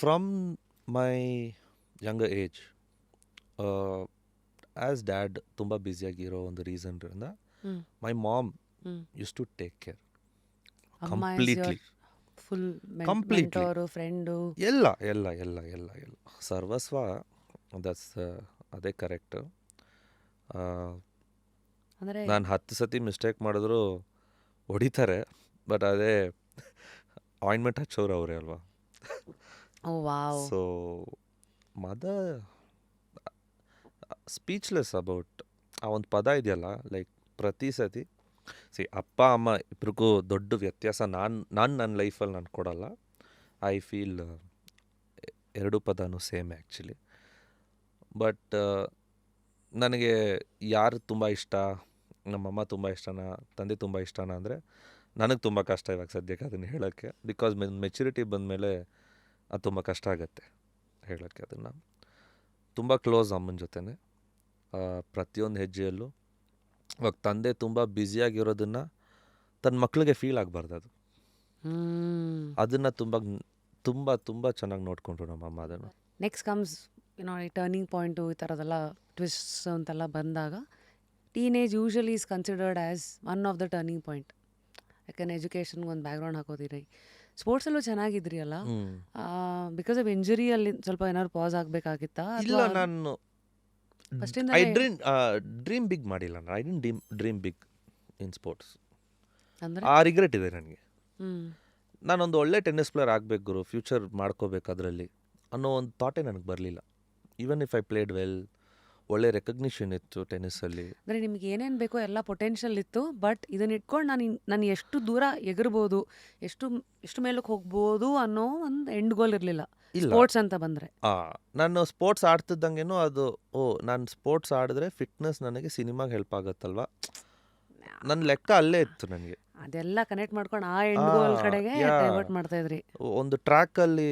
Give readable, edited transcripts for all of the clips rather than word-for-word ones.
From my younger age as dad ತುಂಬ ಬ್ಯುಸಿಯಾಗಿರೋ ಒಂದು ರೀಸನ್ರಿಂದ my mom use to take care completely full Completely. Mentor friend. ಎಲ್ಲ ಎಲ್ಲ ಎಲ್ಲ ಎಲ್ಲ ಎಲ್ಲ ಸರ್ವಸ್ವ. ದಟ್ಸ್ ಅದೇ ಕರೆಕ್ಟ್. ಅಂದರೆ ನಾನು 10 ಸತಿ ಮಿಸ್ಟೇಕ್ ಮಾಡಿದ್ರು ಹೊಡಿತಾರೆ, ಬಟ್ ಅದೇ ಆಯಿಂಟ್ಮೆಂಟ್ ಹಚ್ಚೋರು ಅವರೇ ಅಲ್ವಾ. Oh wow. So mother speechless about ಆ ಒಂದು ಪದ ಇದೆಯಲ್ಲ, ಲೈಕ್ ಪ್ರತಿ ಸತಿ ಅಪ್ಪ ಅಮ್ಮ ಇಬ್ರಿಗೂ ದೊಡ್ಡ ವ್ಯತ್ಯಾಸ ನನ್ನ ಲೈಫಲ್ಲಿ ನಾನು ಕೊಡಲ್ಲ. ಐ ಫೀಲ್ ಎರಡು ಪದನೂ ಸೇಮ್ ಆ್ಯಕ್ಚುಲಿ. ಬಟ್ ನನಗೆ ಯಾರು ತುಂಬ ಇಷ್ಟ, ನಮ್ಮಮ್ಮ ತುಂಬ ಇಷ್ಟನಾ, ತಂದೆ ತುಂಬ ಇಷ್ಟನಾ ಅಂದರೆ ನನಗೆ ತುಂಬ ಕಷ್ಟ ಇವಾಗ ಸದ್ಯಕ್ಕೆ ಅದನ್ನು ಹೇಳೋಕ್ಕೆ. ಬಿಕಾಸ್ ಮೆಚುರಿಟಿ ಬಂದಮೇಲೆ ಅದು ತುಂಬ ಕಷ್ಟ ಆಗುತ್ತೆ ಹೇಳೋಕ್ಕೆ. ಅದನ್ನು ತುಂಬ ಕ್ಲೋಸ್ ಅಮ್ಮನ ಜೊತೆನೆ ಪ್ರತಿಯೊಂದು ಹೆಜ್ಜೆಯಲ್ಲೂ. ಇವಾಗ ತಂದೆ ತುಂಬ ಬ್ಯುಸಿಯಾಗಿರೋದನ್ನು ತನ್ನ ಮಕ್ಕಳಿಗೆ ಫೀಲ್ ಆಗಬಾರ್ದು. ಅದು ಅದನ್ನು ತುಂಬ ತುಂಬ ತುಂಬ ಚೆನ್ನಾಗಿ ನೋಡಿಕೊಂಡ್ರು ನಮ್ಮಮ್ಮ ಅದನ್ನು. ನೆಕ್ಸ್ಟ್ ಕಮ್ಸ್ ಈ ಟರ್ನಿಂಗ್ ಪಾಯಿಂಟು ಈ ಥರದೆಲ್ಲ ಟ್ವಿಸ್ಟ್ಸ್ ಅಂತೆಲ್ಲ ಬಂದಾಗ teenage usually is considered as one of the turning point. ಯಾಕಂದರೆ ಎಜುಕೇಷನ್ಗೆ ಒಂದು ಬ್ಯಾಕ್ಗ್ರೌಂಡ್ ಹಾಕೋದಿರಿ, ಸ್ಪೋರ್ಟ್ಸಲ್ಲೂ ಚೆನ್ನಾಗಿದ್ರಿ ಅಲ್ಲ. ಬಿಕಾಸ್ ಆಫ್ ಇಂಜುರಿಯಲ್ಲಿ ಸ್ವಲ್ಪ ಏನಾದ್ರು ಪಾಸ್ ಆಗಬೇಕಾಗಿತ್ತಾ? ಇಲ್ಲ, ನಾನು ಫಸ್ಟಿಂದ ಐ ಡ್ರೀಮ್ ಬಿಗ್ ಮಾಡಿಲ್ಲ. ನಾನು I didn't dream big in sports. ಅಂದರೆ ಆ ರಿಗ್ರೆಟ್ ಇದೆ ನನಗೆ. ನಾನೊಂದು ಒಳ್ಳೆ ಟೆನ್ನಿಸ್ ಪ್ಲೇಯರ್ ಆಗಬೇಕು ಗುರು, ಫ್ಯೂಚರ್ ಮಾಡ್ಕೋಬೇಕು ಅದರಲ್ಲಿ ಅನ್ನೋ ಒಂದು ಥಾಟೇ ನನಗೆ ಬರಲಿಲ್ಲ. Even if I played well, ಒಳ್ಳೆ ರೆಕಗ್ನಿಷನ್ ಇತ್ತು ಟೆನ್ನಿಸಲ್ಲಿ. ಅಂದರೆ ನಿಮ್ಗೆ ಏನೇನು ಬೇಕೋ ಎಲ್ಲ ಪೊಟೆನ್ಷಿಯಲ್ ಇತ್ತು, ಬಟ್ ಇದನ್ನ ಇಟ್ಕೊಂಡು ನಾನು ಎಷ್ಟು ದೂರ ಎಗರ್ಬೋದು, ಎಷ್ಟು ಮೇಲಕ್ಕೆ ಹೋಗ್ಬೋದು ಅನ್ನೋ ಒಂದು ಎಂಡ್ ಗೋಲ್ ಇರಲಿಲ್ಲ ಇಲ್ಲ. ಸ್ಪೋರ್ಟ್ಸ್ ಅಂತ ಬಂದರೆ. ನಾನು ಸ್ಪೋರ್ಟ್ಸ್ ಆಡ್ತಿದ್ದಂಗೆನೂ ಅದು ನಾನು ಸ್ಪೋರ್ಟ್ಸ್ ಆಡಿದ್ರೆ ಫಿಟ್ನೆಸ್ ನನಗೆ ಸಿನಿಮಾಗೆ ಹೆಲ್ಪ್ ಆಗುತ್ತಲ್ವ, ನನ್ನ ಲೆಕ್ಕ ಅಲ್ಲೇ ಇತ್ತು ನನಗೆ. ಅದೆಲ್ಲ ಕನೆಕ್ಟ್ ಮಾಡ್ಕೊಂಡು ಆ ಎಂಡ್ ಗೋಲ್ ಕಡೆಗೆ ಡೈವರ್ಟ್ ಮಾಡ್ತಾ ಇದ್ರಿ. ಒಂದು ಟ್ರ್ಯಾಕಲ್ಲಿ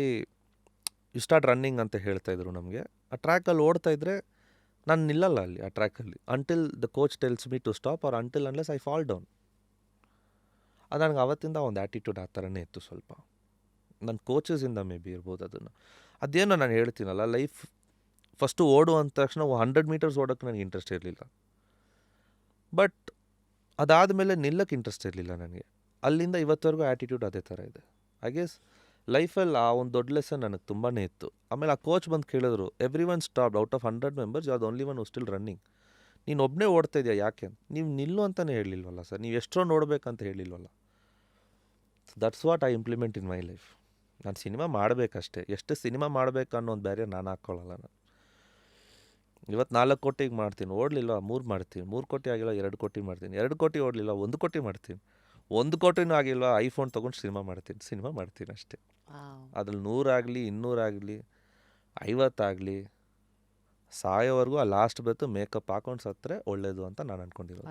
ಯು ಸ್ಟಾರ್ಟ್ ರನ್ನಿಂಗ್ ಅಂತ ಹೇಳ್ತಾ ಇದ್ರು ನಮಗೆ. ಆ ಟ್ರ್ಯಾಕಲ್ಲಿ ಓಡ್ತಾ ಇದ್ರೆ ನಾನು ನಿಲ್ಲಲ್ಲ ಅಲ್ಲಿ ಆ ಟ್ರ್ಯಾಕಲ್ಲಿ until the coach tells me to stop or until unless I fall down. ಅದು ನನಗೆ ಅವತ್ತಿಂದ ಒಂದು ಆ್ಯಟಿಟ್ಯೂಡ್ ಆ ಥರನೇ ಇತ್ತು ಸ್ವಲ್ಪ. ನನ್ನ ಕೋಚಸಿಂದ ಮೇ ಬಿ ಇರ್ಬೋದು ಅದನ್ನು. ಅದೇನೋ ನಾನು ಹೇಳ್ತೀನಲ್ಲ, ಲೈಫ್ ಫಸ್ಟು ಓಡು ಅಂದ ತಕ್ಷಣ 100 ಮೀಟರ್ಸ್ ಓಡೋಕ್ಕೆ ನನಗೆ ಇಂಟ್ರೆಸ್ಟ್ ಇರಲಿಲ್ಲ. ಬಟ್ ಅದಾದಮೇಲೆ ನಿಲ್ಲಕ್ಕೆ ಇಂಟ್ರೆಸ್ಟ್ ಇರಲಿಲ್ಲ ನನಗೆ. ಅಲ್ಲಿಂದ ಇವತ್ತವರೆಗೂ ಆ್ಯಟಿಟ್ಯೂಡ್ ಅದೇ ಥರ ಇದೆ. ಐ ಗೆಸ್ ಲೈಫಲ್ಲಿ ಆ ಒಂದು ದೊಡ್ಡ ಲೆಸನ್ ನನಗೆ ತುಂಬಾ ಇತ್ತು. ಆಮೇಲೆ ಆ ಕೋಚ್ ಬಂದು ಕೇಳಿದ್ರು, everyone stop out of 100 members you are the only one who still running. ನೀನು ಒಬ್ಬನೇ ಓಡ್ತಾ ಇದೆಯಾ, ಯಾಕೆ? ನೀವು ನಿಲ್ಲು ಅಂತಲೇ ಹೇಳಿಲ್ವಲ್ಲ ಸರ್, ನೀವು ಎಷ್ಟೋ ನೋಡ್ಬೇಕಂತ ಹೇಳಿಲ್ವಲ್ಲ. That's what I implement in my life. ನಾನು ಸಿನಿಮಾ ಮಾಡಬೇಕಷ್ಟೇ, ಎಷ್ಟು ಸಿನಿಮಾ ಮಾಡಬೇಕು ಅನ್ನೋ ಒಂದು ಬ್ಯಾರಿಯರ್ ನಾನು ಹಾಕ್ಕೊಳ್ಳಲ್ಲ. ನಾನು ಇವತ್ತು 4 ಕೋಟಿಗೆ ಮಾಡ್ತೀನಿ, ಓಡಲಿಲ್ಲ 3 ಮಾಡ್ತೀನಿ, 3 ಕೋಟಿ ಆಗಿಲ್ಲ 2 ಕೋಟಿ ಮಾಡ್ತೀನಿ, 2 ಕೋಟಿ ಓಡಲಿಲ್ಲ 1 ಕೋಟಿ ಮಾಡ್ತೀನಿ, 1 ಕೋಟಿನೂ ಆಗಿಲ್ವಾ ಐಫೋನ್ ತೊಗೊಂಡು ಸಿನಿಮಾ ಮಾಡ್ತೀನಿ ಅಷ್ಟೇ. ಅದ್ರಲ್ಲಿ 100 ಆಗಲಿ 200 ಆಗಲಿ 50 ಆಗಲಿ ಸಾಯೋವರೆಗೂ ಆ ಲಾಸ್ಟ್ ಬೆತ್ತು ಮೇಕಪ್ ಹಾಕೊಂಡು ಸತ್ತರೆ ಒಳ್ಳೇದು ಅಂತ ನಾನು ಅಂದ್ಕೊಂಡಿರೋದು.